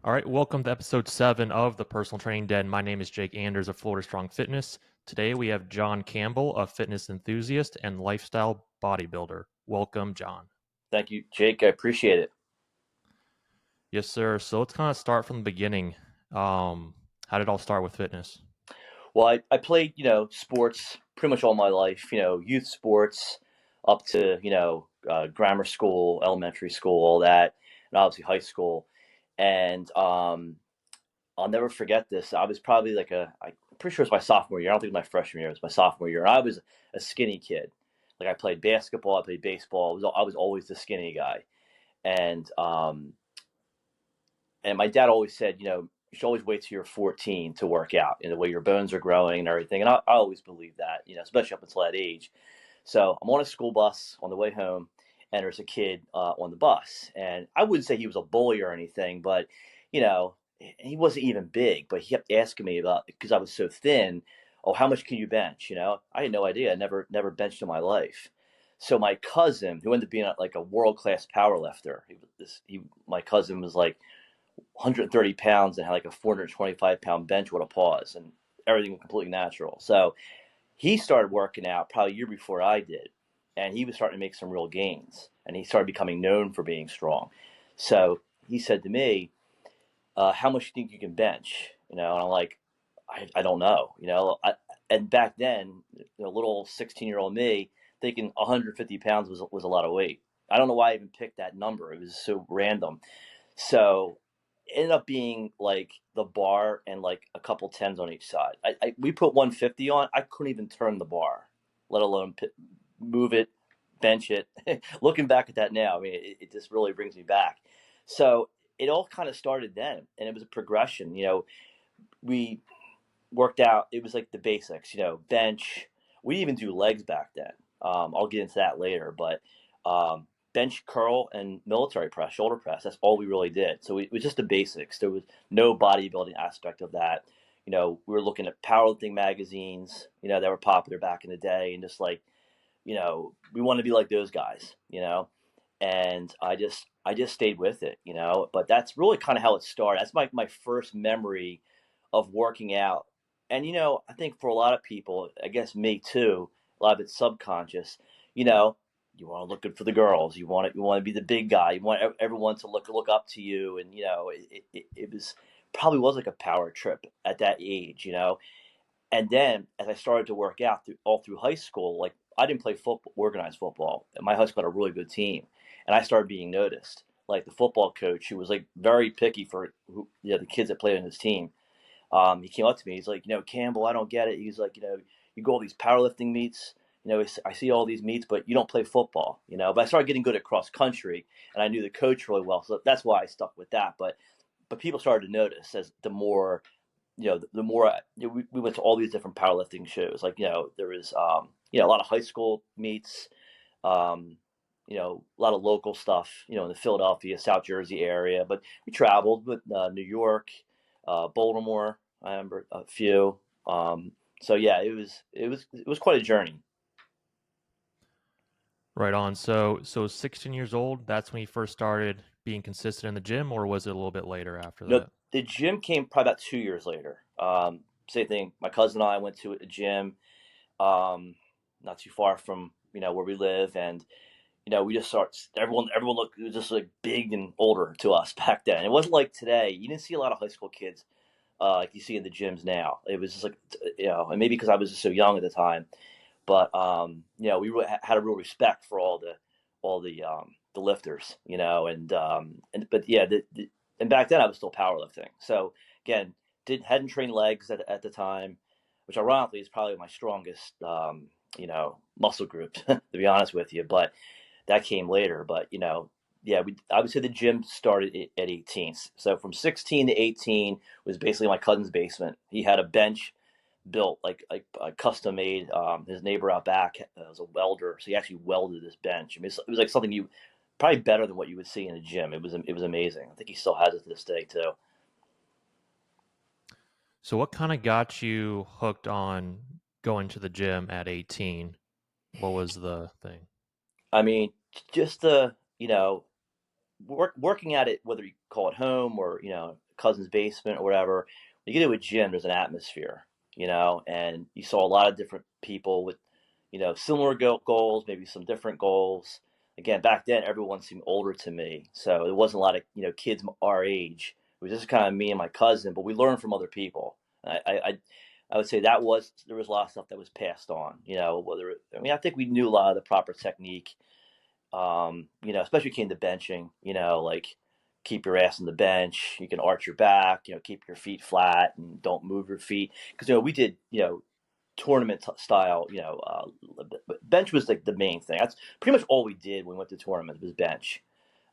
All right, welcome to episode 7 of the Personal Training Den. My name is Jake Anders of Florida Strong Fitness. Today we have John Campbell, a fitness enthusiast and lifestyle bodybuilder. Welcome, John. Thank you, Jake. I appreciate it. Yes, sir. So let's kind of start from the beginning. How did it all start with fitness? Well, I played, sports pretty much all my life, youth sports up to, grammar school, elementary school, all that, and obviously high school. And I'll never forget this. I was probably I'm pretty sure it's my sophomore year. I don't think it was my freshman year. It was my sophomore year. And I was a skinny kid. Like I played basketball, I played baseball. I was always the skinny guy. And and my dad always said, you should always wait till you're 14 to work out, the way your bones are growing and everything. And I always believe that, especially up until that age. So I'm on a school bus on the way home, and there's a kid on the bus. And I wouldn't say he was a bully or anything, but, you know, he wasn't even big, but he kept asking me about, because I was so thin, oh, how much can you bench? I had no idea. I never benched in my life. So my cousin, who ended up being like a world class power lifter, my cousin was like 130 pounds and had like a 425-pound bench with a pause, and everything was completely natural. So he started working out probably a year before I did, and he was starting to make some real gains, and he started becoming known for being strong. So he said to me, "How much do you think you can bench?" And I'm like, "I don't know." And back then, little 16-year-old me thinking 150 pounds was a lot of weight. I don't know why I even picked that number. It was so random. So it ended up being like the bar and like a couple tens on each side. We put 150 on. I couldn't even turn the bar, let alone move it, bench it. Looking back at that now, I mean, it just really brings me back. So it all kind of started then, and it was a progression. We worked out. It was like the basics. Bench. We didn't even do legs back then. I'll get into that later, but bench curl and military press, shoulder press. That's all we really did. So it was just the basics. There was no bodybuilding aspect of that. We were looking at powerlifting magazines, that were popular back in the day, and just like, we want to be like those guys. And I just stayed with it. But that's really kind of how it started. That's my first memory of working out. And I think for a lot of people, I guess me too, a lot of it's subconscious. You know, you want to look good for the girls. You want to be the big guy. You want everyone to look up to you. And it was probably was like a power trip at that age. And then as I started to work out all through high school, like I didn't play football, organized football. And my high school had a really good team, and I started being noticed. Like the football coach, who was like very picky for the kids that played on his team. He came up to me. He's like, Campbell, I don't get it. He's like, you go all these powerlifting meets. I see all these meets, but you don't play football. But I started getting good at cross country, and I knew the coach really well, so that's why I stuck with that. But people started to notice as the more the more we went to all these different powerlifting shows. Like there was a lot of high school meets, um, a lot of local stuff. In the Philadelphia, South Jersey area. But we traveled with New York, Baltimore. I remember a few. So yeah, it was quite a journey. Right on. So 16 years old, that's when you first started being consistent in the gym, or was it a little bit later after No, that? the gym came probably about 2 years later. Same thing. My cousin and I went to a gym, um, not too far from where we live, and we just start. Everyone looked, it was just like big and older to us back then. It wasn't like today. You didn't see a lot of high school kids like you see in the gyms now. It was just like and maybe because I was just so young at the time, but we had a real respect for all the lifters, and but yeah, and back then I was still powerlifting. So again, hadn't trained legs at the time, which ironically is probably my strongest muscle group to be honest with you. But that came later. But yeah, I would say the gym started at 18. So from 16 to 18 was basically my cousin's basement. He had a bench built like custom made. His neighbor out back was a welder, so he actually welded this bench. I mean, it was like something you probably better than what you would see in a gym. It was amazing. I think he still has it to this day too. So what kind of got you hooked on going to the gym at 18? What was the thing? I mean, just working at it, whether you call it home or cousin's basement or whatever. When you get to a gym, there's an atmosphere, and you saw a lot of different people with similar goals, maybe some different goals. Again, back then, everyone seemed older to me, so there wasn't a lot of kids our age. It was just kind of me and my cousin, but we learned from other people. I would say there was a lot of stuff that was passed on. I think we knew a lot of the proper technique. Especially came to benching. Like keep your ass on the bench. You can arch your back. Keep your feet flat and don't move your feet because we did tournament style. Bench was like the main thing. That's pretty much all we did when we went to tournaments was bench.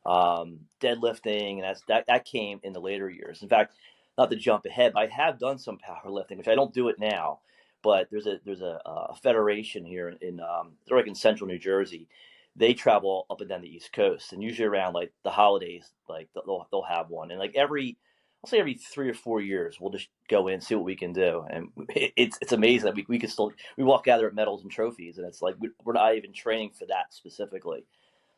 Deadlifting, and that came in the later years. In fact, not to jump ahead, but I have done some powerlifting, which I don't do it now. But there's a federation here they're like in central New Jersey. They travel up and down the East Coast, and usually around like the holidays, like they'll have one, and like I'll say every 3 or 4 years, we'll just go in and see what we can do, and it's amazing that we can still we walk out there at medals and trophies, and it's like we're not even training for that specifically.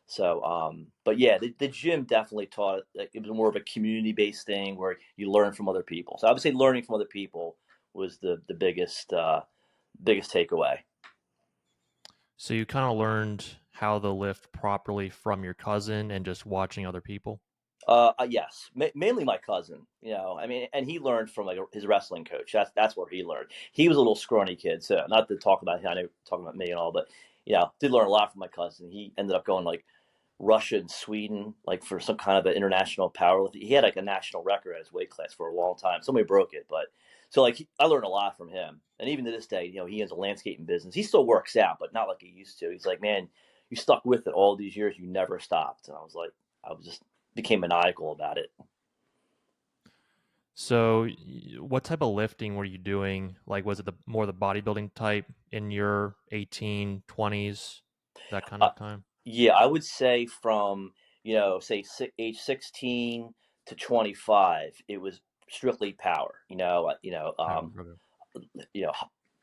So, but yeah, the gym definitely taught it was more of a community-based thing where you learn from other people. So I would say learning from other people was the biggest takeaway. So you kind of learned how to lift properly from your cousin and just watching other people? Yes, mainly my cousin. I mean, and he learned from like his wrestling coach. That's where he learned. He was a little scrawny kid, so not to talk about him. I know talking about me and all, but did learn a lot from my cousin. He ended up going like Russia and Sweden, like for some kind of an international powerlifting. He had like a national record at his weight class for a long time. Somebody broke it, but so like I learned a lot from him. And even to this day, he has a landscaping business. He still works out, but not like he used to. He's like, man, you stuck with it all these years. You never stopped. And I was like, I was just became maniacal about it. So what type of lifting were you doing? Like, was it more the bodybuilding type in your 18, 20s, that kind Uh, of time? yeah, I would say from say age 16 to 25, it was strictly power. Power, okay. You know,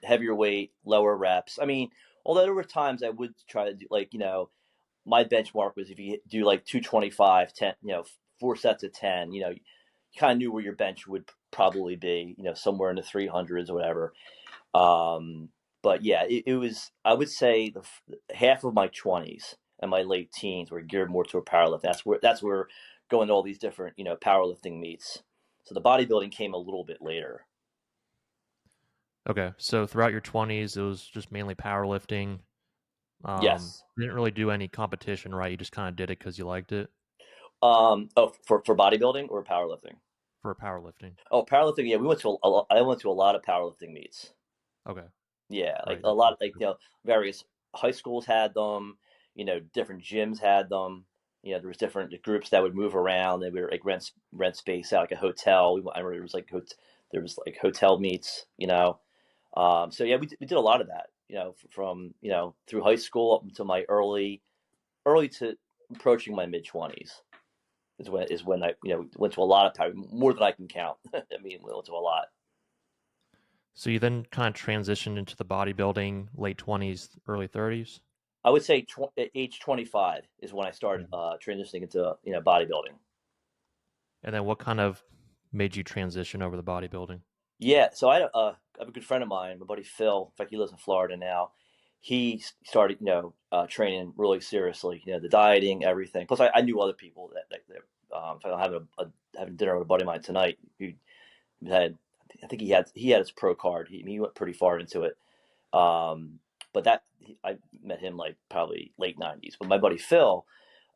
heavier weight, lower reps. I mean, although there were times I would try to do like, my benchmark was if you do like 225, 10, 4 sets of 10, you kind of knew where your bench would probably be, somewhere in the 300s or whatever. Um, but yeah, it was, I would say half of my 20s and my late teens were geared more toward powerlifting. That's where going to all these different, powerlifting meets. So the bodybuilding came a little bit later. Okay, so throughout your 20s, it was just mainly powerlifting. Yes. You didn't really do any competition, right? You just kind of did it because you liked it Oh, for bodybuilding or powerlifting? for powerlifting. Oh, powerlifting. Yeah, we went to I went to a lot of powerlifting meets. Okay, Yeah, like right. a lot, like various high schools had them. Different gyms had them. There was different groups that would move around. They would like rent space out like a hotel. I remember there was like hotel meets. So yeah, we did a lot of that. From through high school up until my early to approaching my mid 20s is when I went to a lot of power, more than I can count. I mean, we went to a lot. So you then kind of transitioned into the bodybuilding late 20s, early 30s? I would say age 25 is when I started Okay. transitioning into bodybuilding. And then what kind of made you transition over the bodybuilding? Yeah, so I have a good friend of mine, my buddy Phil. In fact, he lives in Florida now. He started training really seriously. The dieting, everything. Plus, I knew other people in fact, I'm having dinner with a buddy of mine tonight who had I think he had his pro card. He went pretty far into it. But I met him like probably late 90s. But my buddy Phil,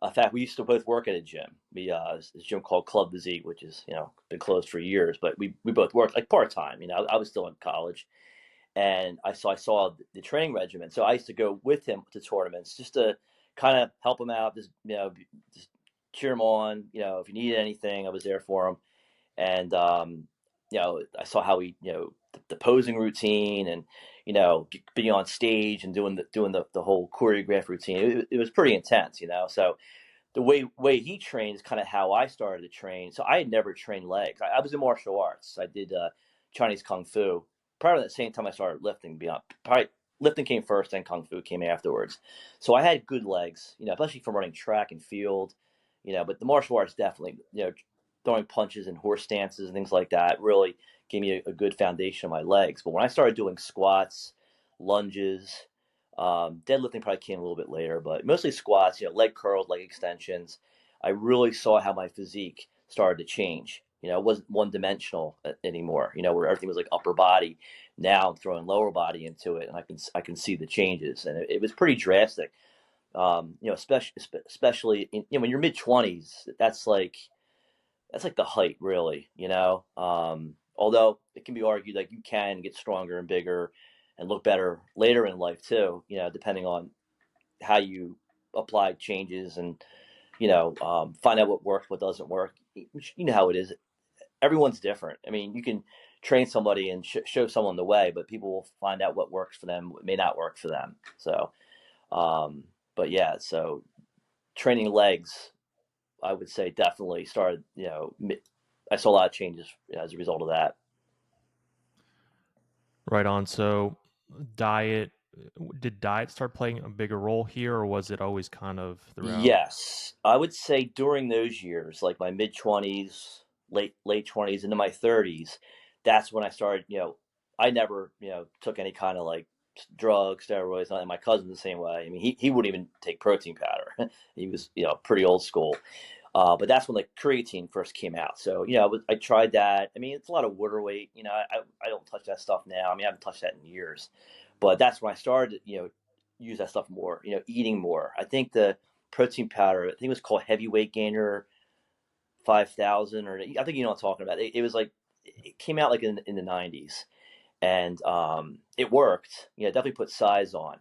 in fact, we used to both work at a gym. This gym called Club the Z, which is been closed for years. But we both worked like part time. I was still in college, and I saw the training regimen. So I used to go with him to tournaments just to kind of help him out, just cheer him on. If he needed anything, I was there for him. And I saw how he, the posing routine, and being on stage and doing the whole choreograph routine. It was pretty intense. So the way he trained is kind of how I started to train. So I had never trained legs. I was in martial arts. I did Chinese kung fu. Probably at the same time I started lifting. Beyond probably lifting came first, then kung fu came afterwards. So I had good legs, especially from running track and field. But the martial arts definitely, throwing punches and horse stances and things like that really gave me a good foundation of my legs. But when I started doing squats, lunges, deadlifting probably came a little bit later, but mostly squats, leg curls, leg extensions. I really saw how my physique started to change. It wasn't one dimensional anymore, where everything was like upper body. Now I'm throwing lower body into it, and I can see the changes, and it was pretty drastic. Especially when you're mid 20s, that's like the height, really. Although it can be argued like you can get stronger and bigger and look better later in life too. Depending on how you apply changes and find out what works, what doesn't work. Which you know how it is. Everyone's different. I mean, you can train somebody and show someone the way, but people will find out what works for them, what may not work for them. So, but yeah, so training legs, I would say definitely started. I saw a lot of changes as a result of that. Right on. So, diet, did diet start playing a bigger role here, or was it always kind of throughout? Yes, I would say during those years, like my mid 20s, late 20s, into my 30s, that's when I started. I never took any kind of like drugs, steroids. And my cousin the same way. I mean, he wouldn't even take protein powder. He was pretty old school. But that's when the creatine first came out. So I tried that. I mean, it's a lot of water weight. I don't touch that stuff now. I mean, I haven't touched that in years. But that's when I started to use that stuff more. Eating more. I think the protein powder, I think it was called Heavyweight Gainer 5000, or I think you know what I'm talking about. It was like it came out like in the 90s, and it worked. Definitely put size on.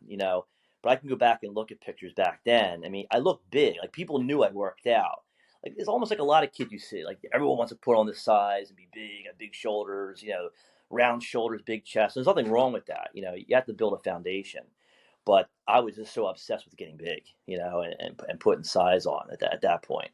But I can go back and look at pictures back then. I mean, I looked big. Like people knew I worked out. Like it's almost like a lot of kids you see. Like everyone wants to put on this size and be big, have big shoulders. Round shoulders, big chest. There's nothing wrong with that. You have to build a foundation. But I was just so obsessed with getting big, and putting size on at that point.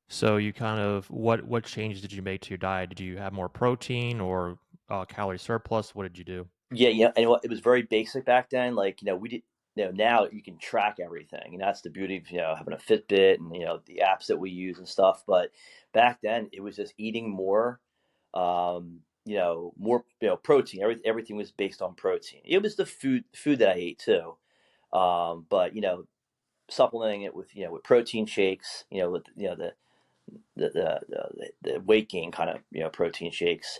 So you kind of what changes did you make to your diet? Did you have more protein or calorie surplus? What did you do? Yeah, yeah, and it was very basic back then. Like, we did, now you can track everything. That's the beauty of, having a Fitbit and, the apps that we use and stuff. But back then it was just eating more, more, protein. Everything was based on protein. It was the food that I ate too. But, supplementing it with protein shakes, with, the weight gain kind of, protein shakes.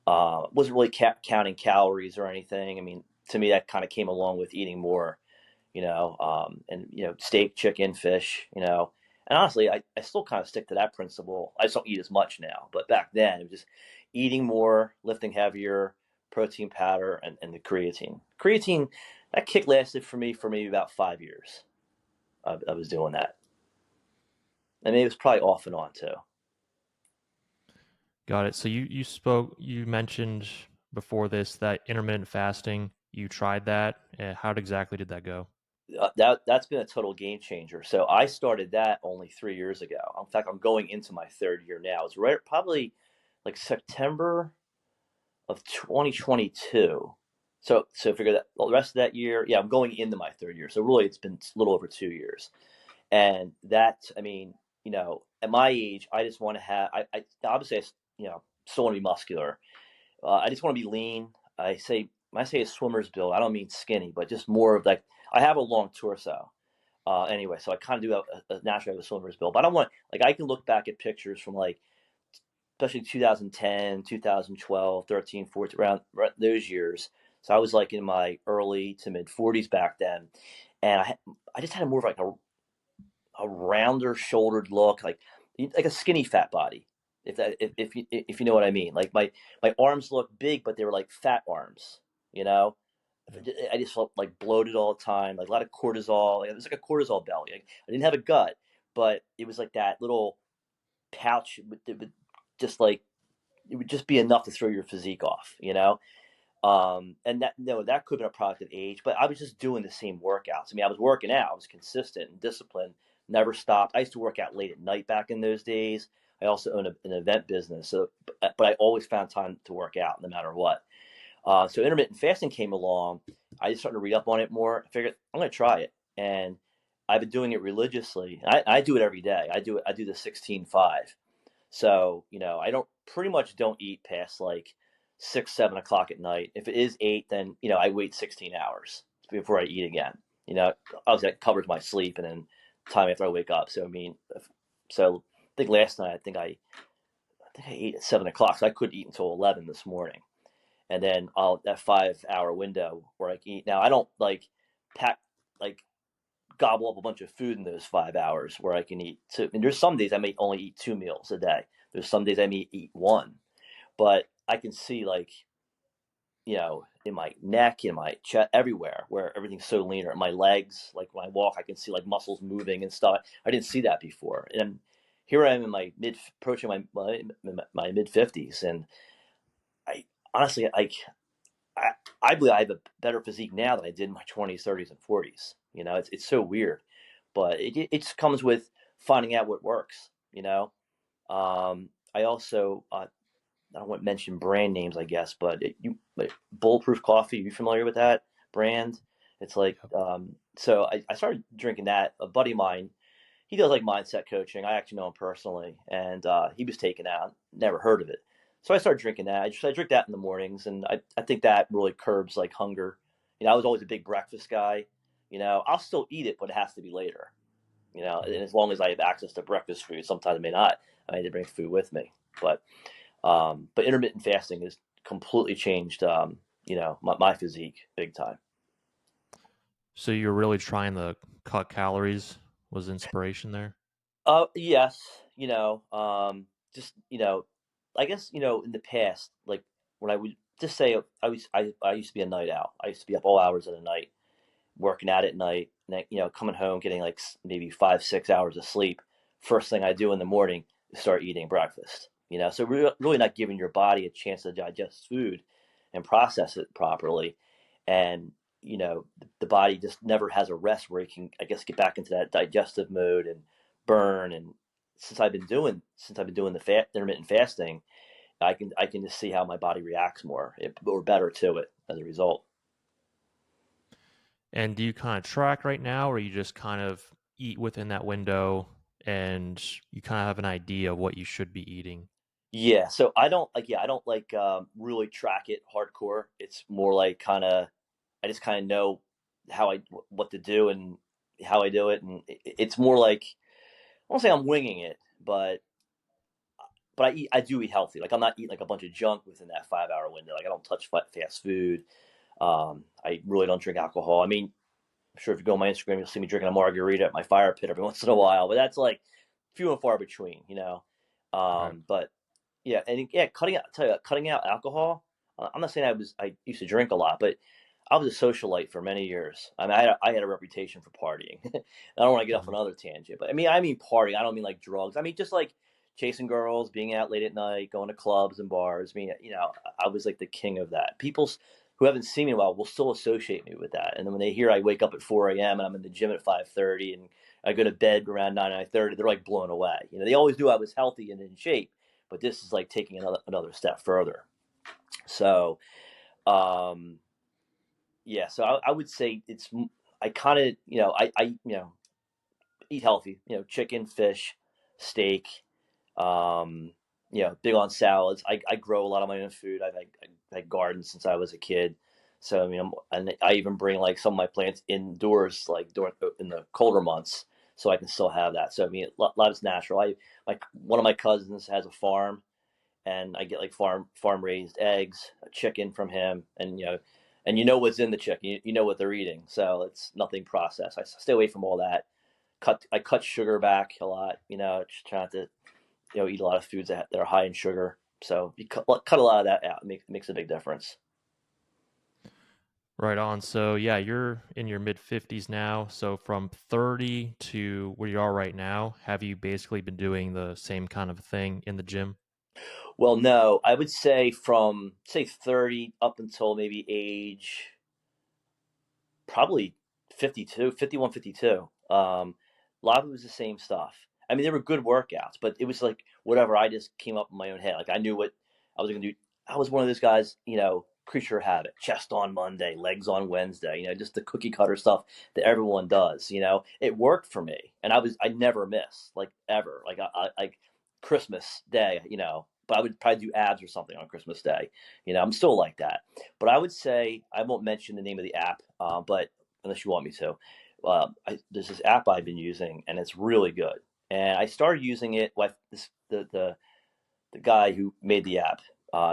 Wasn't really counting calories or anything. I mean, to me, that kind of came along with eating more, and steak, chicken, fish, And honestly, I still kind of stick to that principle. I just don't eat as much now, but back then it was just eating more, lifting heavier, protein powder, and the creatine. Creatine, that kick lasted for me for maybe about 5 years. I was doing that. I mean, it was probably off and on too. Got it. So you mentioned before this that intermittent fasting, you tried that. How exactly did that go? That's been a total game changer. So I started that only 3 years ago. In fact, I'm going into my third year now. It's right probably like September of 2022. So figure that well, the rest of that year, yeah, I'm going into my third year. So really, it's been a little over 2 years. And that, I mean, at my age, I just want to have. I obviously, still want to be muscular. I just want to be lean. When I say a swimmer's build, I don't mean skinny, but just more of like I have a long torso. Anyway, so I kind of do have naturally have a swimmer's build, but I don't want like I can look back at pictures from like especially 2010, 2012, 13, 14, around those years. So I was like in my early to mid 40s back then, and I just had more of like a rounder shouldered look, like a skinny fat body. If you know what I mean. Like my arms looked big, but they were like fat arms. You know, I just felt like bloated all the time, like a lot of cortisol. Like, it was like a cortisol belly. Like, I didn't have a gut, but it was like that little pouch. It would just like it would just be enough to throw your physique off. And that no, that could have been a product of age, but I was just doing the same workouts. I mean, I was working out, I was consistent and disciplined, never stopped. I used to work out late at night back in those days. I also own an event business, so but I always found time to work out no matter what. So intermittent fasting came along. I just started to read up on it more. I figured I'm going to try it, and I've been doing it religiously. I do it every day. I do the 16-5. So, I don't pretty much don't eat past like 6, 7 o'clock at night. If it is 8, then, I wait 16 hours before I eat again. Obviously that covers my sleep and then time after I wake up. So, I think last night, I think I ate at 7 o'clock. So I couldn't eat until 11 this morning. And then that 5 hour window where I can eat. Now I don't like pack, like gobble up a bunch of food in those 5 hours where I can eat. So, and there's some days I may only eat 2 meals a day. There's some days I may eat one, but I can see like, in my neck, in my chest, everywhere where everything's so leaner. In my legs, like when I walk, I can see like muscles moving and stuff. I didn't see that before. And here I am in my approaching my mid 50s, and I honestly, I, I believe I have a better physique now than I did in my 20s, 30s, and 40s. It's so weird, but it just comes with finding out what works. I also I don't want to mention brand names, I guess, but Bulletproof Coffee. You familiar with that brand? It's like so. I started drinking that. A buddy of mine, he does like mindset coaching. I actually know him personally, and he was taking that. Never heard of it, so I started drinking that. I drink that in the mornings, and I think that really curbs like hunger. I was always a big breakfast guy. I'll still eat it, but it has to be later. And as long as I have access to breakfast food, sometimes I may not. I need to bring food with me, but intermittent fasting has completely changed, my physique big time. So you're really trying to cut calories was inspiration there? Yes, just I guess in the past, like when I would just say I used to be a night owl. I used to be up all hours of the night, working out at night, and coming home getting like maybe 5, 6 hours of sleep. First thing I do in the morning is start eating breakfast. So really not giving your body a chance to digest food and process it properly, and the body just never has a rest where you can, I guess, get back into that digestive mode and burn. And since I've been doing the intermittent fasting, I can just see how my body reacts more or better to it as a result. And do you kind of track right now, or you just kind of eat within that window and you kind of have an idea of what you should be eating? Yeah, so I don't like really track it hardcore. It's more like I just kind of know what to do and how I do it, and it's more like I won't say I'm winging it, but I do eat healthy. Like I'm not eating like a bunch of junk within that 5 hour window. Like I don't touch fast food. I really don't drink alcohol. I mean, I'm sure if you go on my Instagram, you'll see me drinking a margarita at my fire pit every once in a while, but that's like few and far between. Right. But yeah, and yeah, cutting out alcohol. I'm not saying I used to drink a lot, but I was a socialite for many years. I mean, I had a reputation for partying. I don't want to get off Mhm. another tangent, but I mean partying. I don't mean like drugs. I mean just like chasing girls, being out late at night, going to clubs and bars. I mean, I was like the king of that. People who haven't seen me in a while will still associate me with that. And then when they hear I wake up at 4 a.m. and I'm in the gym at 5:30 and I go to bed around 9:30, they're like blown away. They always knew I was healthy and in shape, but this is like taking another step further. So, um, yeah, so I would say I kind of, I eat healthy, chicken, fish, steak, um, big on salads. I grow a lot of my own food. I gardened since I was a kid. So, I mean, and I even bring like some of my plants indoors, like during in the colder months, so I can still have that. So, I mean, a lot is natural. Like one of my cousins has a farm, and I get like farm raised eggs, a chicken from him, and what's in the chicken. You know what they're eating, so it's nothing processed. I stay away from all that. I cut sugar back a lot. Just trying to eat a lot of foods that are high in sugar. So you cut a lot of that out. It makes a big difference. Right on. So yeah, you're in your mid 50s now. So from 30 to where you are right now, have you basically been doing the same kind of thing in the gym? Well, no, I would say from say 30 up until maybe age probably 52, 51, 52. A lot of it was the same stuff. I mean, they were good workouts, but it was like whatever I just came up in my own head. Like I knew what I was going to do. I was one of those guys, creature habit, chest on Monday, legs on Wednesday, just the cookie cutter stuff that everyone does. It worked for me, and I never miss, like, ever, like like Christmas Day, but I would probably do abs or something on Christmas Day. I'm still like that. But I would say, I won't mention the name of the app, but unless you want me to, there's this app I've been using, and it's really good. And I started using it with the guy who made the app.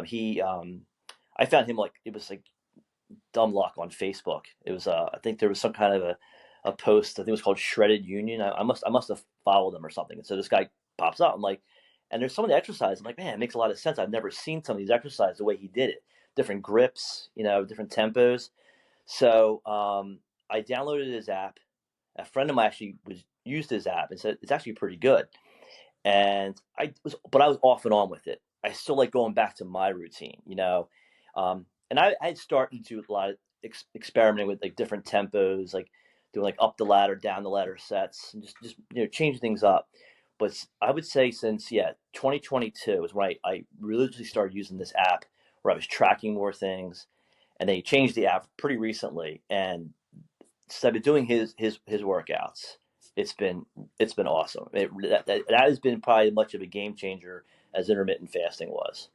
He I found him, like, it was like dumb luck on Facebook. It was I think there was some kind of a post. I think it was called Shredded Union. I must have followed them or something. And so this guy pops up. I'm like, and there's some of the exercise. I'm like, man, it makes a lot of sense. I've never seen some of these exercises the way he did it. Different grips, different tempos. So I downloaded his app. A friend of mine actually used his app and said it's actually pretty good. But I was off and on with it. I still like going back to my routine. And I had started to do a lot of experimenting with, like, different tempos, like doing, like, up the ladder, down the ladder sets, and just change things up. But I would say since 2022 is when I religiously started using this app, where I was tracking more things, and they changed the app pretty recently, and so I've been doing his workouts. It's been awesome. That has been probably as much of a game changer as intermittent fasting was.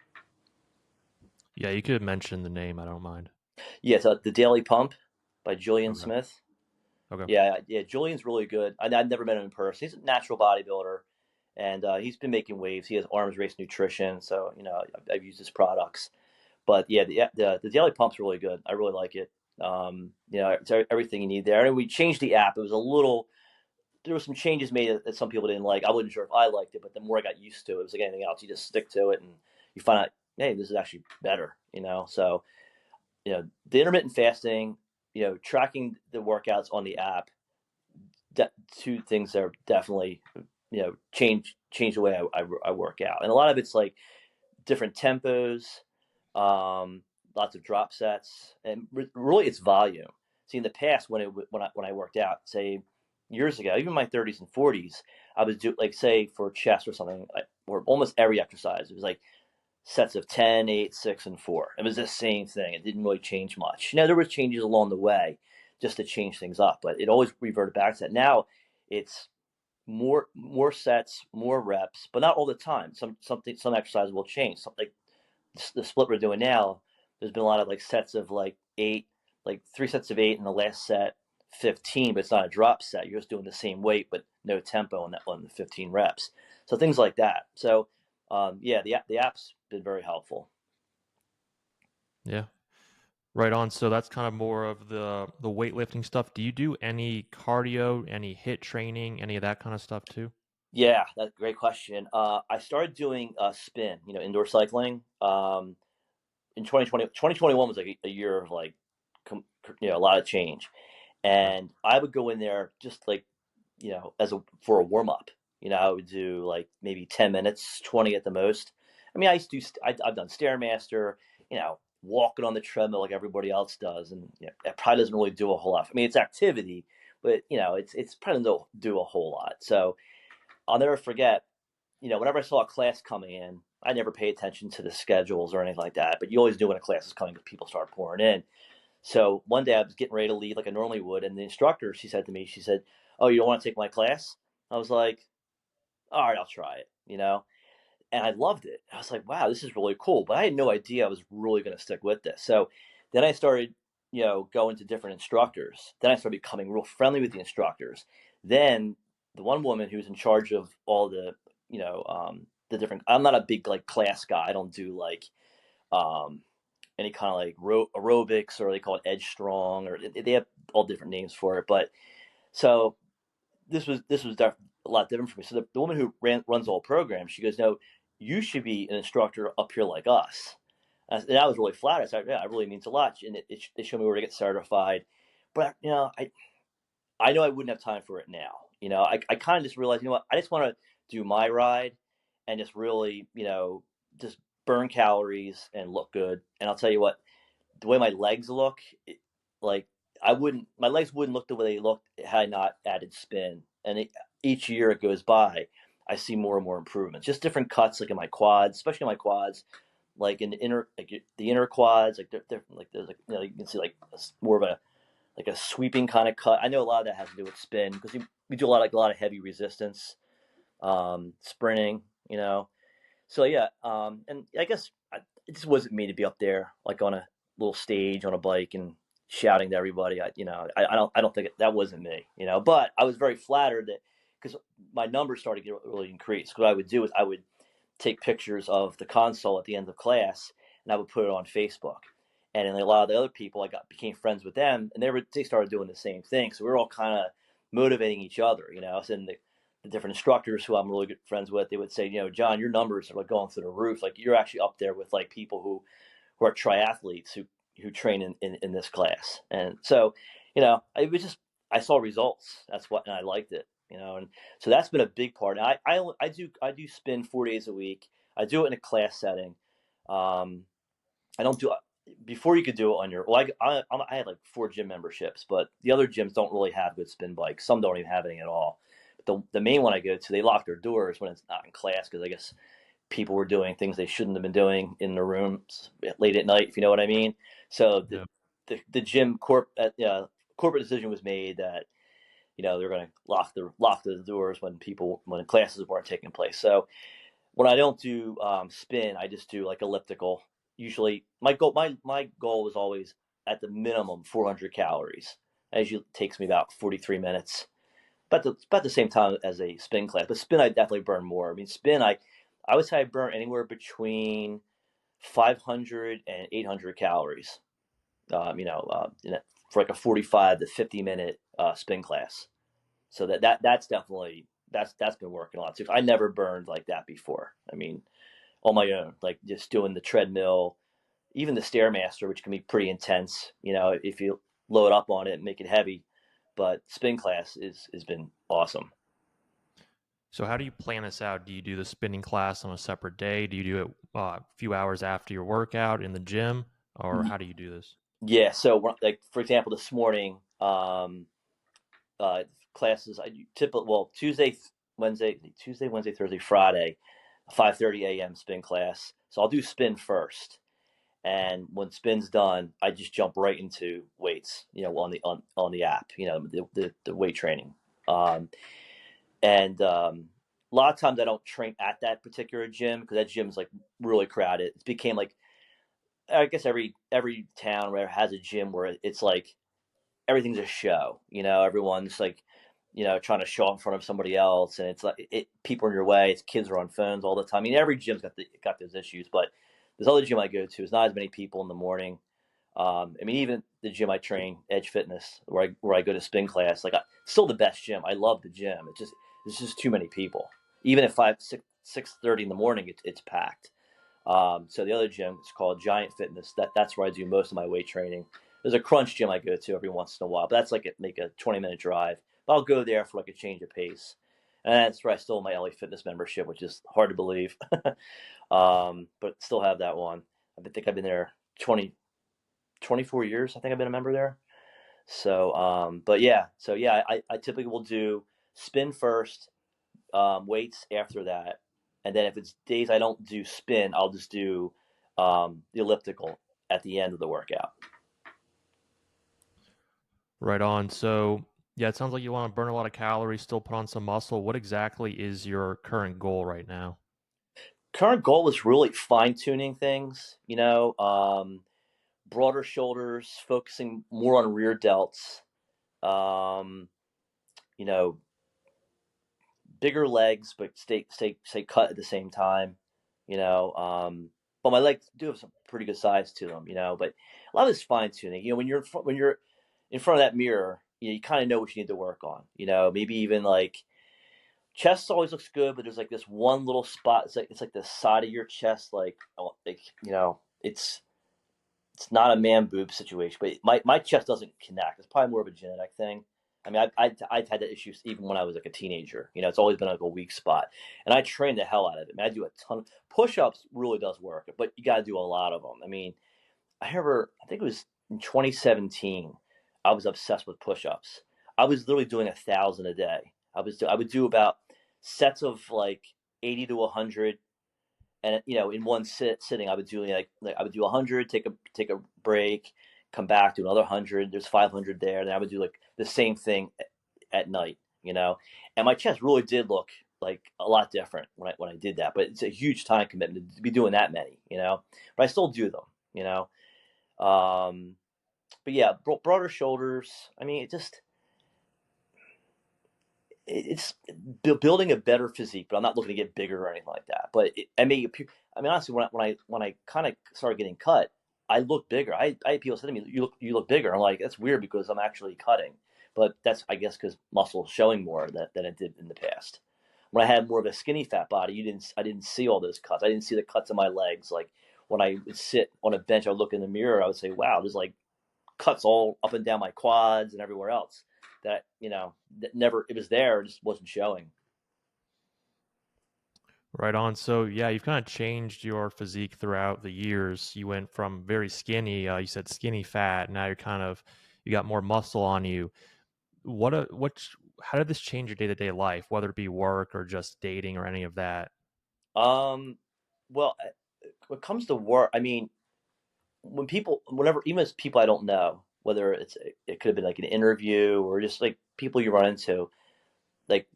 Yeah, you could mention the name. I don't mind. Yeah, so The Daily Pump by Julian Okay. Smith. Okay. Yeah, Julian's really good. I've never met him in person. He's a natural bodybuilder, and he's been making waves. He has Arms Race Nutrition, so I've used his products. But yeah, the Daily Pump's really good. I really like it. It's everything you need there. And we changed the app. It was a little. There were some changes made that some people didn't like. I wasn't sure if I liked it, but the more I got used to it, it was like anything else. You just stick to it, and you find out, hey, this is actually better. So the intermittent fasting, tracking the workouts on the app, two things that are definitely change the way I work out. And a lot of it's like different tempos, lots of drop sets, and really it's volume. See, in the past, when I worked out, say years ago, even my 30s and 40s, I was do, like, say for chest or something, or almost every exercise, it was like sets of 10, 8, 6, and 4. It was the same thing. It didn't really change much. There were changes along the way just to change things up, but it always reverted back to that. Now it's more sets, more reps, but not all the time. Some exercises will change. Like the split we're doing now, there's been a lot of, like, sets of, like, 8, like 3 sets of 8, and the last set 15, but it's not a drop set. You're just doing the same weight but no tempo on that one, the 15 reps. So things like that. So yeah, the app's been very helpful. Yeah. Right on. So that's kind of more of the weightlifting stuff. Do you do any cardio, any hit training, any of that kind of stuff too? Yeah, that's a great question. I started doing spin, indoor cycling. In 2021 was like a year of, like, a lot of change. Okay. And I would go in there just, like, for a warm up. I would do, like, maybe 10 minutes, 20 at the most. I mean, I used to do, I've done Stairmaster, walking on the treadmill like everybody else does. And it probably doesn't really do a whole lot. I mean, it's activity, but it's probably doesn't do a whole lot. So I'll never forget, whenever I saw a class coming in, I never pay attention to the schedules or anything like that. But you always do when a class is coming because people start pouring in. So one day I was getting ready to leave like I normally would, and the instructor, she said to me, she said, "Oh, you don't want to take my class?" I was like, "All right, I'll try it." And I loved it. I was like, "Wow, this is really cool." But I had no idea I was really going to stick with this. So then I started, going to different instructors. Then I started becoming real friendly with the instructors. Then the one woman who's in charge of all the different. I'm not a big, like, class guy. I don't do, like, um, any kind of, like, aerobics, or they call it edge strong, or they have all different names for it. But so this was a lot different for me. So the woman who runs the whole program, she goes, "No, you should be an instructor up here like us." And I was really flattered. I said, "Yeah, it really means a lot." And they showed me where to get certified. But I know I wouldn't have time for it now. I kind of just realized, what, I just want to do my ride and just really, just burn calories and look good. And I'll tell you what, the way my legs look, like, my legs wouldn't look the way they looked had I not added spin. And each year it goes by, I see more and more improvements. Just different cuts, like in my quads, especially in my quads. like in the inner quads, like they're like there's like you can see like more of a sweeping kind of cut. I know a lot of that has to do with spin because we do a lot of heavy resistance, sprinting, So yeah, and I guess it just wasn't me to be up there like on a little stage on a bike and shouting to everybody. I don't think that wasn't me, But I was very flattered that because my numbers started to get really increased. What I would do is I would take pictures of the console at the end of class and I would put it on Facebook. And then a lot of the other people became friends with them, and they started doing the same thing. So we were all kind of motivating each other, So the different instructors who I'm really good friends with, they would say, John, your numbers are like going through the roof. Like you're actually up there with like people who are triathletes who train in this class. And so, it was just I saw results. And I liked it, and so that's been a big part. And I do spin 4 days a week. I do it in a class setting. I don't do before you could do it on your. Well, I had like 4 gym memberships, but the other gyms don't really have good spin bikes. Some don't even have any at all. But the main one I go to, they lock their doors when it's not in class because I guess people were doing things they shouldn't have been doing in their rooms late at night, if you know what I mean. So Yeah. the gym corporate decision was made that they're going to lock the doors when classes weren't taking place. So when I don't do spin, I just do like elliptical. Usually, my goal was always at the minimum 400 calories. It usually takes me about 43 minutes, about the same time as a spin class. But spin, I definitely burn more. I mean, spin, I would say I burn anywhere between 500 and 800 calories. For like a 45 to 50 minute spin class. So that's definitely that's been working a lot too. I never burned like that before. I mean, on my own, like just doing the treadmill, even the stairmaster, which can be pretty intense. If you load up on it and make it heavy. But spin class has been awesome. So how do you plan this out? Do you do the spinning class on a separate day? Do you do it a few hours after your workout in the gym, or how do you do this? Yeah. So like for example, this morning, uh, classes I typically Tuesday, Wednesday, Thursday, Friday, 5:30 a.m. spin class. So I'll do spin first. And when spin's done, I just jump right into weights, on the app, the weight training. Um, and a lot of times I don't train at that particular gym because that gym is like really crowded. It became like I guess every town where has a gym where it's like everything's a show. Everyone's like trying to show up in front of somebody else, and it's like people are in your way. It's kids are on phones all the time. I mean, every gym's got those issues, but this other gym I go to is not as many people in the morning. I mean, even the gym I train, Edge Fitness, where I go to spin class, like still the best gym. I love the gym. It's just too many people. Even at 6:30 in the morning, it's packed. So the other gym is called Giant Fitness. That's where I do most of my weight training. There's a crunch gym I go to every once in a while, but that's like a 20-minute drive. But I'll go there for like a change of pace. And that's where I still have my LA Fitness membership, which is hard to believe. But still have that one. I've been there 24 years. I think I've been a member there. So, I typically will do spin first, weights after that, and then if it's days I don't do spin, I'll just do the elliptical at the end of the workout. Right on. So, yeah, it sounds like you want to burn a lot of calories, still put on some muscle. What exactly is your current goal right now? Current goal is really fine tuning things, broader shoulders, focusing more on rear delts, um, you know, bigger legs, but stay cut at the same time, you know. But my legs do have some pretty good size to them, But a lot of it's fine tuning. When you're in front of that mirror, you kind of know what you need to work on. Maybe even like chest always looks good, but there's like this one little spot. It's like the side of your chest, it's not a man boob situation, but my chest doesn't connect. It's probably more of a genetic thing. I mean, I've had that issue even when I was like a teenager. It's always been like a weak spot, and I train the hell out of it. I mean, I do a ton of push-ups. Really does work, but you got to do a lot of them. I mean, I think it was in 2017. I was obsessed with push-ups. I was literally doing 1,000 a day. I would do about sets of like 80 to 100, And in one sitting, I would do like I would do 100, take a break, come back, do another 100. There's 500 there. Then I would do like the same thing at night, and my chest really did look like a lot different when I did that. But it's a huge time commitment to be doing that many, But I still do them, you know. Um, but yeah, broader shoulders. I mean, it's building a better physique, but I'm not looking to get bigger or anything like that. But I mean, honestly, when I kind of started getting cut, I looked bigger. I had people say to me, "You look bigger." I'm like, that's weird because I'm actually cutting, but that's, I guess, because muscle is showing more than it did in the past. When I had more of a skinny fat body, I didn't see all those cuts. I didn't see the cuts in my legs. Like when I would sit on a bench, I would look in the mirror, I would say, "Wow, there's like cuts all up and down my quads and everywhere else." That never, it was there, it just wasn't showing. Right on. So yeah, you've kind of changed your physique throughout the years. You went from very skinny, you said skinny fat. Now you got more muscle on you. How did this change your day to day life, whether it be work or just dating or any of that? Um, well, when it comes to work, I mean, whenever, even as people I don't know, whether it could have been like an interview or just like people you run into, like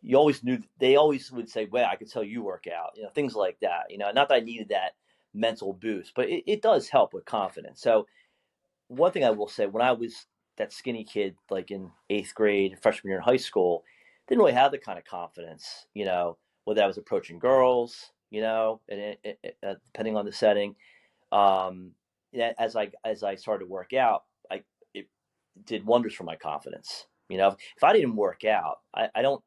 you always knew, they always would say, "Well, I could tell you work out," things like that. Not that I needed that mental boost, but it does help with confidence. So one thing I will say, when I was that skinny kid, like in eighth grade, freshman year in high school, didn't really have the kind of confidence, whether I was approaching girls, and depending on the setting. Yeah, as I started to work out, it did wonders for my confidence. If I didn't work out, I don't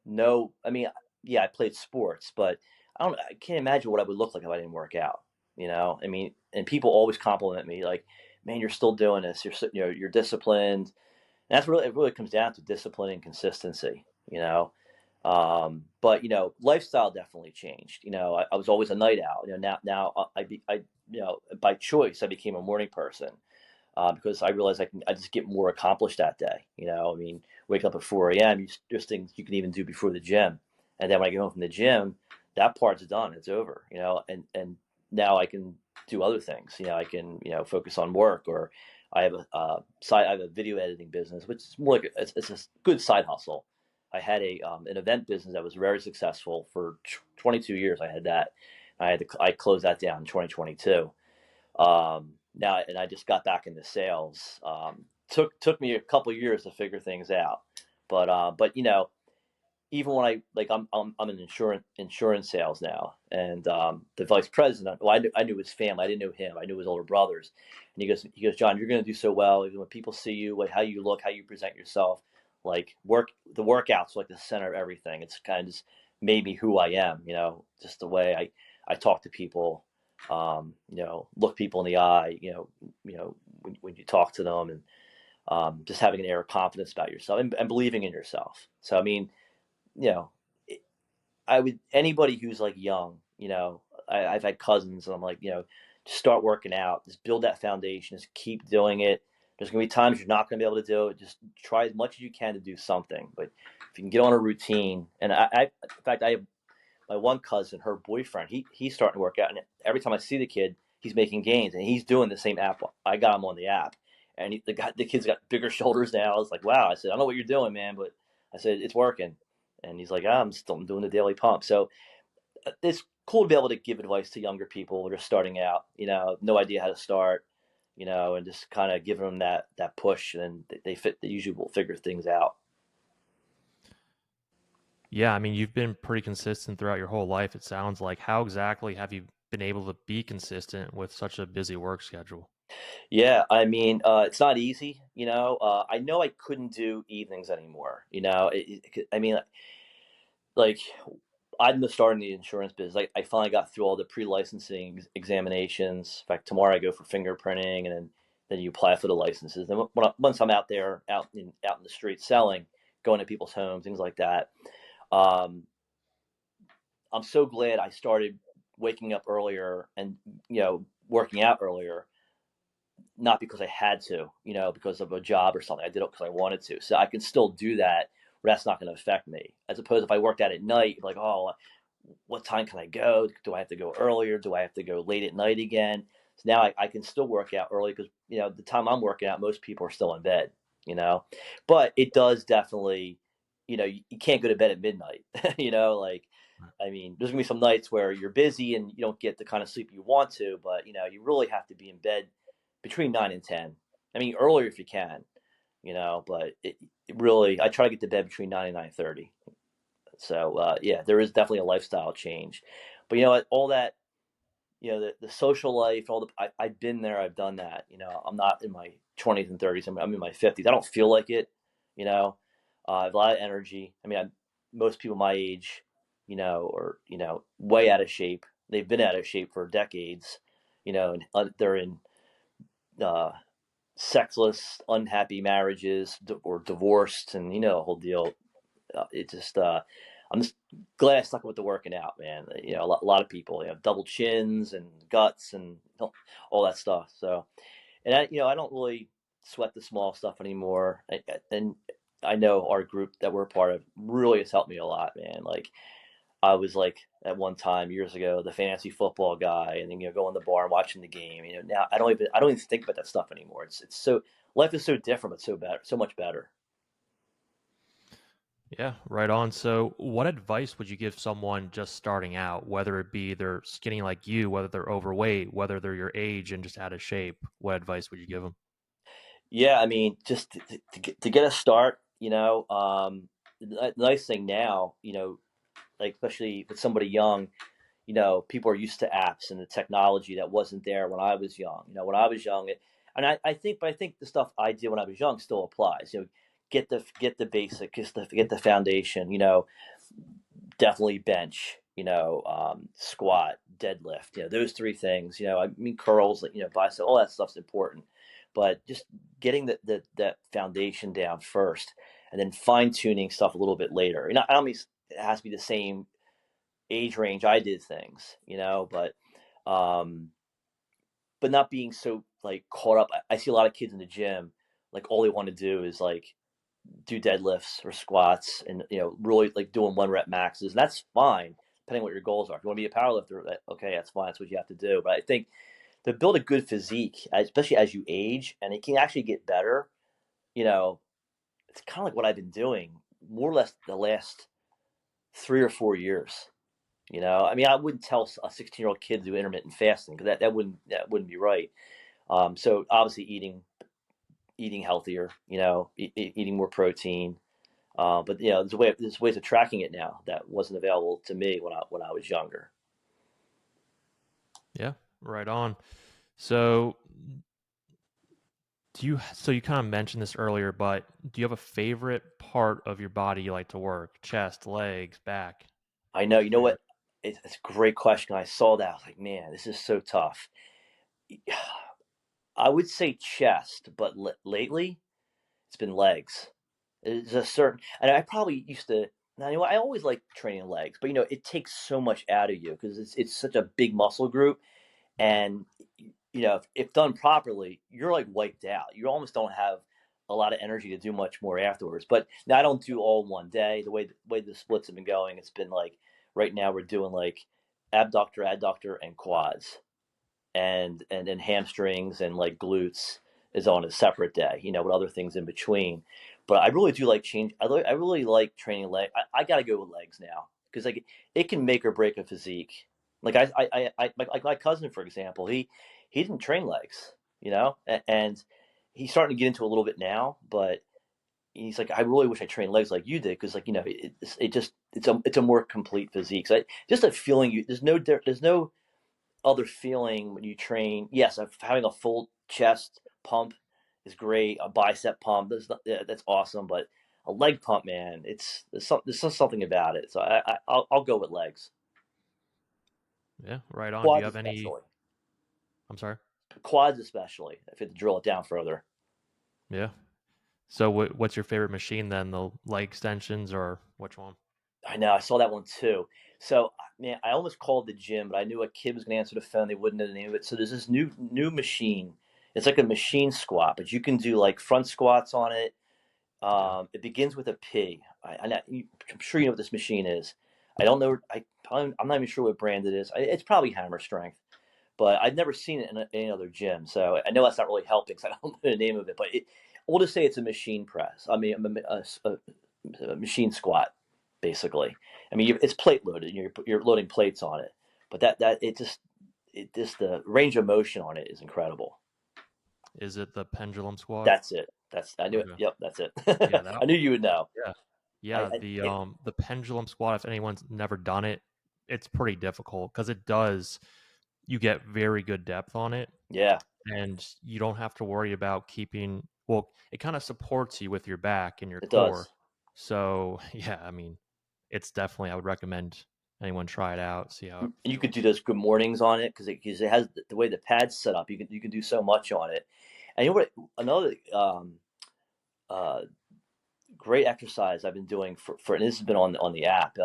know. I mean, yeah, I played sports, but I can't imagine what I would look like if I didn't work out. I mean, and people always compliment me like, "Man, you're still doing this. You're disciplined." And it really comes down to discipline and consistency. But lifestyle definitely changed. I was always a night owl. Now by choice I became a morning person, because I realized I just get more accomplished that day. I mean, wake up at 4 a.m. There's things you can even do before the gym, and then when I get home from the gym, that part's done. It's over. And now I can do other things. I can focus on work, or I have a video editing business, which is more like it's a good side hustle. I had an event business that was very successful for 22 years. I had that. I closed that down in 2022. Now, and I just got back into sales. Took me a couple of years to figure things out, but even when I'm in insurance sales now, and the vice president, well, I knew his family, I didn't know him, I knew his older brothers, and he goes, "John, you're going to do so well. Even when people see you, like how you look, how you present yourself, like the workouts like the center of everything. It's kind of just made me who I am, just the way I talk to people, look people in the eye, when you talk to them, and just having an air of confidence about yourself, and believing in yourself. So I mean, you know, I would, anybody who's like young, I've had cousins, and I'm like, just start working out, just build that foundation, just keep doing it. There's gonna be times you're not gonna be able to do it. Just try as much as you can to do something. But if you can get on a routine, and in fact, I have my one cousin, her boyfriend, he's starting to work out, and every time I see the kid, he's making gains, and he's doing the same app. I got him on the app, and the kid's got bigger shoulders now. I was like, wow. I said, I don't know what you're doing, man, but I said it's working. And he's like, I'm still doing the daily pump. So it's cool to be able to give advice to younger people that are starting out, no idea how to start, and just kind of giving them that push, and they usually will figure things out. Yeah, I mean, you've been pretty consistent throughout your whole life, it sounds like. How exactly have you been able to be consistent with such a busy work schedule? Yeah, I mean, it's not easy, I know I couldn't do evenings anymore, I mean, like, I'm the start in the insurance business. I finally got through all the pre-licensing examinations. In fact, tomorrow I go for fingerprinting, and then you apply for the licenses. Then once I'm out there, out in the street selling, going to people's homes, things like that, um, I'm so glad I started waking up earlier and working out earlier, not because I had to, because of a job or something. I did it because I wanted to. So I can still do that, where that's not going to affect me. As opposed, if I worked out at night, like, oh, what time can I go? Do I have to go earlier? Do I have to go late at night again? So now I can still work out early because, the time I'm working out, most people are still in bed, you know, but it does definitely, you can't go to bed at midnight, like, I mean, there's gonna be some nights where you're busy and you don't get the kind of sleep you want to, but you really have to be in bed between 9 and 10. I mean, earlier if you can, but it really, I try to get to bed between 9 and 9:30. So yeah, there is definitely a lifestyle change, but all that, the social life, I've been there, I've done that. I'm not in my 20s and 30s. I'm in my 50s. I don't feel like it. You know, I have a lot of energy. I mean, most people my age, are way out of shape. They've been out of shape for decades. And they're in uh, sexless, unhappy marriages or divorced, and the whole deal. It just I'm just glad I stuck with the working out, man. A lot of people have double chins and guts and all that stuff. So, and I don't really sweat the small stuff anymore. And I know our group that we're a part of really has helped me a lot, man. Like I was like at one time years ago the fantasy football guy, and then go in the bar and watching the game. Now I don't even think about that stuff anymore. It's so life is so different, but so much better. Yeah, right on. So, what advice would you give someone just starting out, whether it be they're skinny like you, whether they're overweight, whether they're your age and just out of shape? What advice would you give them? Yeah, I mean, just to get a start, the nice thing now, like especially with somebody young, people are used to apps and the technology that wasn't there when I was young. When I was young, but I think the stuff I did when I was young still applies. Get the basic, get the foundation. Definitely bench. Squat, deadlift. Those three things. I mean curls, bicep, all that stuff's important. But just getting that foundation down first, and then fine tuning stuff a little bit later. I don't mean it has to be the same age range I did things, um, but not being so like caught up. I see a lot of kids in the gym, like all they want to do is like do deadlifts or squats, and really like doing 1 rep maxes. And that's fine, depending on what your goals are. If you want to be a powerlifter, okay, that's fine. That's what you have to do. But I think to build a good physique, especially as you age, and it can actually get better. You know, it's kind of like what I've been doing more or less the last 3 or 4 years. I mean, I wouldn't tell a 16-year-old kid to do intermittent fasting because that wouldn't be right. So obviously eating healthier, eating more protein. But there's ways of tracking it now that wasn't available to me when I was younger. Yeah, right on. So, so you kind of mentioned this earlier, but do you have a favorite part of your body you like to work? Chest, legs, back? I know. You Which know one you what? like? It's a great question. I saw that. I was like, man, this is so tough. I would say chest, but lately it's been legs. There's a certain, and I probably used to. Now, I always like training legs, but it takes so much out of you because it's such a big muscle group, Right. and if done properly, you're like wiped out. You almost don't have a lot of energy to do much more afterwards. But now I don't do all in one day. The way the splits have been going, it's been like right now we're doing like abductor, adductor, and quads, and then hamstrings and like glutes is on a separate day, with other things in between. But I really do like change. I really like training leg. I got to go with legs now because like it can make or break a physique. Like like my cousin, for example, he didn't train legs, and he's starting to get into a little bit now. But he's like, I really wish I trained legs like you did because like it's a more complete physique. So just a feeling there's no other feeling when you train. Yes, having a full chest pump is great. A bicep pump, that's awesome. But a leg pump, man, there's just something about it. So I'll go with legs. Yeah, right on. Do you Quads have any? especially. I'm sorry. Quads especially. If you had to drill it down further. Yeah. So, what's your favorite machine then? The leg extensions or which one? I know. I saw that one too. So, man, I almost called the gym, but I knew a kid was going to answer the phone. They wouldn't know the name of it. So there's this new machine. It's like a machine squat, but you can do like front squats on it. Yeah. It begins with a P. I'm sure you know what this machine is. I don't know. I'm not even sure what brand it is. It's probably Hammer Strength, but I've never seen it in any other gym. So I know that's not really helping because I don't know the name of it. But we'll just say it's a machine press. I mean, a machine squat, basically. I mean, it's plate loaded. You're loading plates on it, but it just the range of motion on it is incredible. Is it the pendulum squat? That's it. I knew it. Okay. Yep, that's it. Yeah, that I knew you would know. yeah. I, Yeah, I it, the pendulum squat, if anyone's never done it, it's pretty difficult because it does you get very good depth on it, yeah, and you don't have to worry about keeping well, it kinda supports you with your back and your it core. does. So, yeah, I mean, it's definitely I would recommend anyone try it out, see how it You could feels. do those good mornings on it because it has the way the pad's set up. You can do so much on it. And you know what? Another uh, great exercise I've been doing and this has been on the app,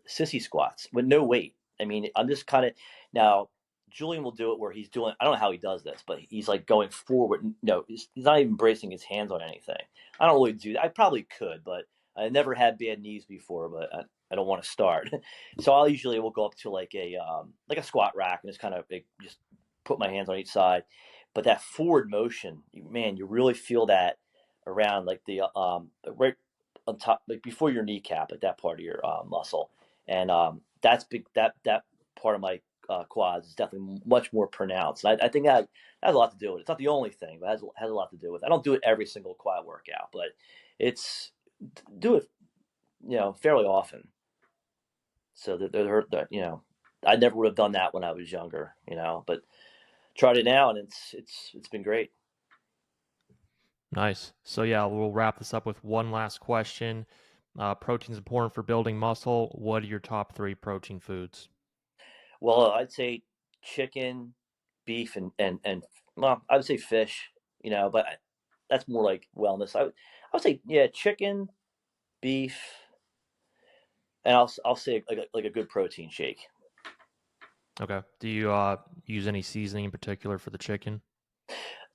sissy squats with no weight. I mean, I'm just kind of now. Julian will do it where he's doing. I don't know how he does this, but he's like going forward. No, he's not even bracing his hands on anything. I don't really do that. I probably could, but I never had bad knees before. But I don't want to start. So I'll usually will go up to like a squat rack and just kind of just put my hands on each side. But that forward motion, man, you really feel that around like the right on top, like before your kneecap, like that part of your muscle, and that's big. That part of my quads is definitely much more pronounced. And I think that has a lot to do with it. It's not the only thing, but has a lot to do with it. I don't do it every single quad workout, but it's do it fairly often. So that I never would have done that when I was younger, but tried it now and it's been great. Nice. So, yeah, we'll wrap this up with one last question. Protein's important for building muscle. What are your top 3 protein foods? Well, I'd say chicken, beef, and well, I would say fish. But that's more like wellness. I would say yeah, chicken, beef, and I'll say like a good protein shake. Okay. Do you, use any seasoning in particular for the chicken?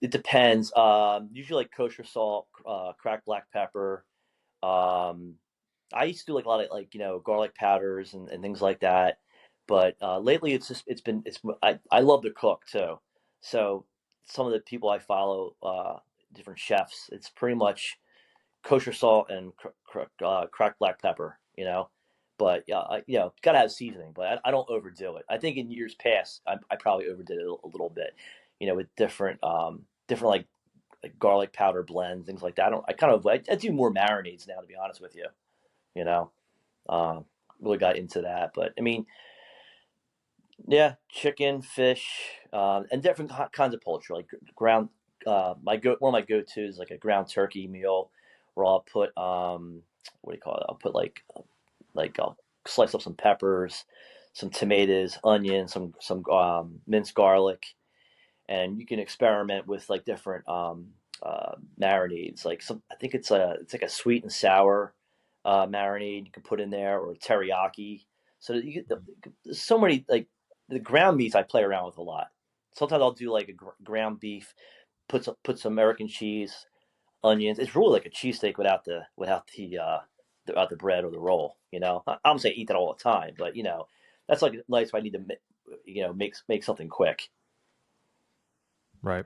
It depends. Usually like kosher salt, cracked black pepper. Um, I used to do like a lot of like garlic powders and things like that. But lately I love to cook too. So some of the people I follow, different chefs, it's pretty much kosher salt and cracked black pepper. But gotta have seasoning. But I don't overdo it. I think in years past I probably overdid it a little bit. With different like garlic powder blends, things like that. I do more marinades now, to be honest with you. You know, um, really got into that. But I mean, yeah, chicken, fish, and different kinds of poultry, like ground. One of my go tos is like a ground turkey meal, where I'll put what do you call it? I'll put I'll slice up some peppers, some tomatoes, onions, some minced garlic, and you can experiment with like different marinades. I think it's like a sweet and sour marinade you can put in there, or teriyaki. So that there's so many like the ground meats I play around with a lot. Sometimes I'll do like a ground beef, put some American cheese, onions. It's really like a cheesesteak without the bread or the roll. I don't say eat that all the time, but that's like nice if I need to make something quick. Right.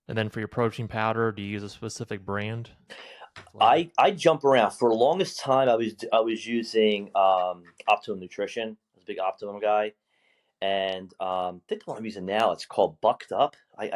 And then for your protein powder, do you use a specific brand? Flavor? I jump around. For the longest time, I was using Optimum Nutrition. I was a big Optimum guy, and I think the one I'm using now it's called Bucked Up. I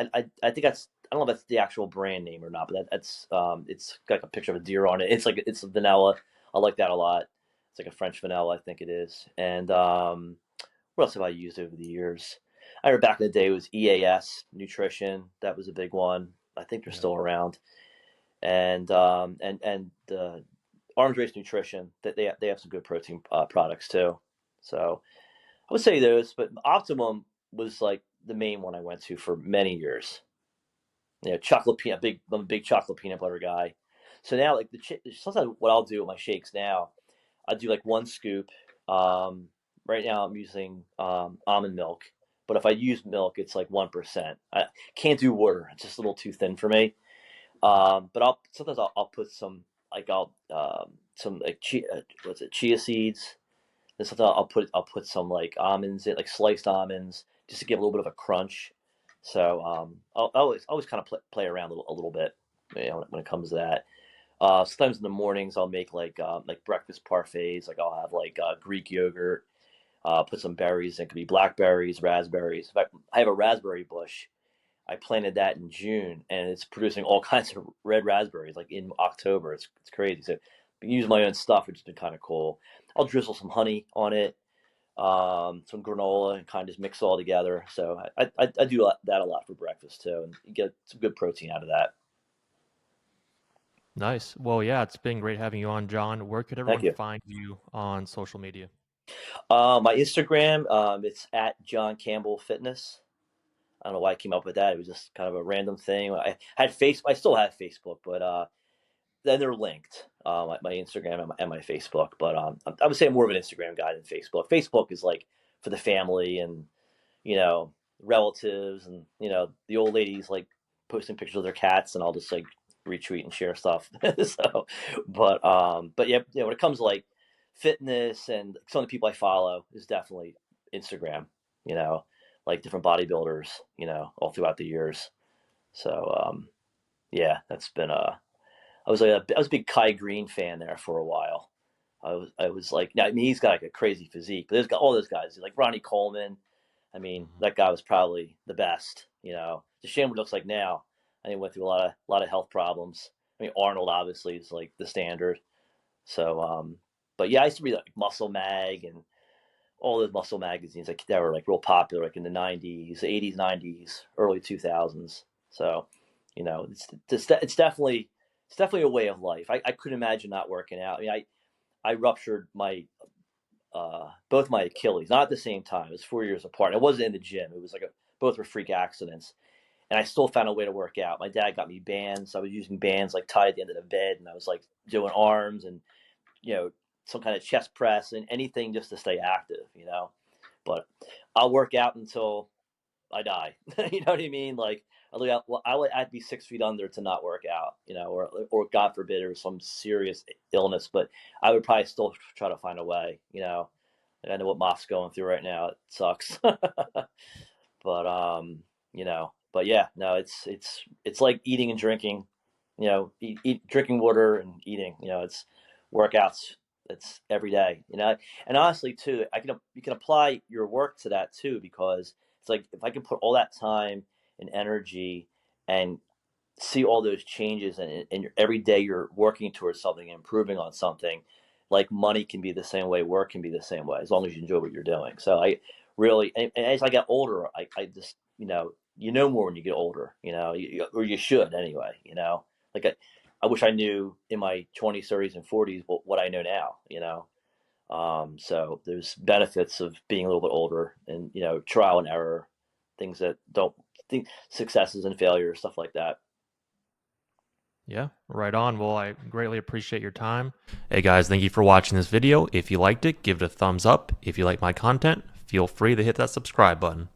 think I don't know if that's the actual brand name or not, but that's it's got like a picture of a deer on it. It's vanilla. I like that a lot. It's like a French vanilla, I think it is. And what else have I used over the years? I remember back in the day it was EAS Nutrition. That was a big one. I think they're Yeah. still around. And Arms Race Nutrition, that they have some good protein products too. So I would say those, but Optimum was like the main one I went to for many years. Chocolate peanut, I'm a big chocolate peanut butter guy. So now, like sometimes what I'll do with my shakes now, I do like one scoop. Um, right now I'm using almond milk, but if I use milk, it's like 1%. I can't do water; it's just a little too thin for me. But I'll put some like I'll some like what's it, chia seeds, Then sometimes I'll put some like almonds in, like sliced almonds, just to give a little bit of a crunch. So I always kind of play around a little bit, when it comes to that. Sometimes in the mornings I'll make like breakfast parfaits. Like I'll have like Greek yogurt, put some berries. It could be blackberries, raspberries. In fact, I have a raspberry bush. I planted that in June, and it's producing all kinds of red raspberries like in October. It's crazy. So I use my own stuff, which has been kind of cool. I'll drizzle some honey on it, some granola, and kind of just mix it all together. So I do that a lot for breakfast too, and you get some good protein out of that. Nice. Well, yeah, it's been great having you on, John. Where could Thank everyone you. find you on social media? My Instagram, it's at John Campbell Fitness. I don't know why I came up with that. It was just kind of a random thing. I still have Facebook, but then they're linked. My Instagram and my Facebook. But I would say I'm more of an Instagram guy than Facebook. Facebook is like for the family and you know relatives, and the old ladies like posting pictures of their cats, and I'll just like retweet and share stuff. So, but yeah, when it comes to like fitness, and some of the people I follow is definitely Instagram. You know, like different bodybuilders. All throughout the years. So yeah, that's been I was a big Kai Green fan there for a while. I was like, I mean, he's got like a crazy physique, but there's got all those guys like Ronnie Coleman. I mean, Mhm. that guy was probably the best. It's a shame what it looks like now. I think he went through a lot of health problems. I mean, Arnold obviously is like the standard. So, but yeah, I used to read like Muscle Mag and all those muscle magazines like that were like real popular like in the '90s, '80s, '90s, early 2000s. So, it's definitely a way of life. I couldn't imagine not working out. I mean, I ruptured my both my Achilles, not at the same time. It was 4 years apart. It wasn't in the gym. It was like both were freak accidents, and I still found a way to work out. My dad got me bands. I was using bands like tied at the end of the bed, and I was like doing arms and you know some kind of chest press and anything just to stay active. But I'll work out until I die. You know what I mean? Like I'd be 6 feet under to not work out, or God forbid, or some serious illness. But I would probably still try to find a way. And I know what Moff's going through right now. It sucks. But yeah, no, it's like eating and drinking. Drinking water and eating. It's workouts. It's every day. And honestly, too, you can apply your work to that too, because it's like if I can put all that time and energy and see all those changes, and every day you're working towards something, improving on something, like money can be the same way, work can be the same way, as long as you enjoy what you're doing. So I really, and as I get older, I just, more when you get older, or you should anyway, like I wish I knew in my 20s, 30s, and 40s what I know now. So there's benefits of being a little bit older, and trial and error, things that don't think successes and failures, stuff like that. Yeah, right on. Well, I greatly appreciate your time. Hey guys, thank you for watching this video. If you liked it, give it a thumbs up. If you like my content, feel free to hit that subscribe button.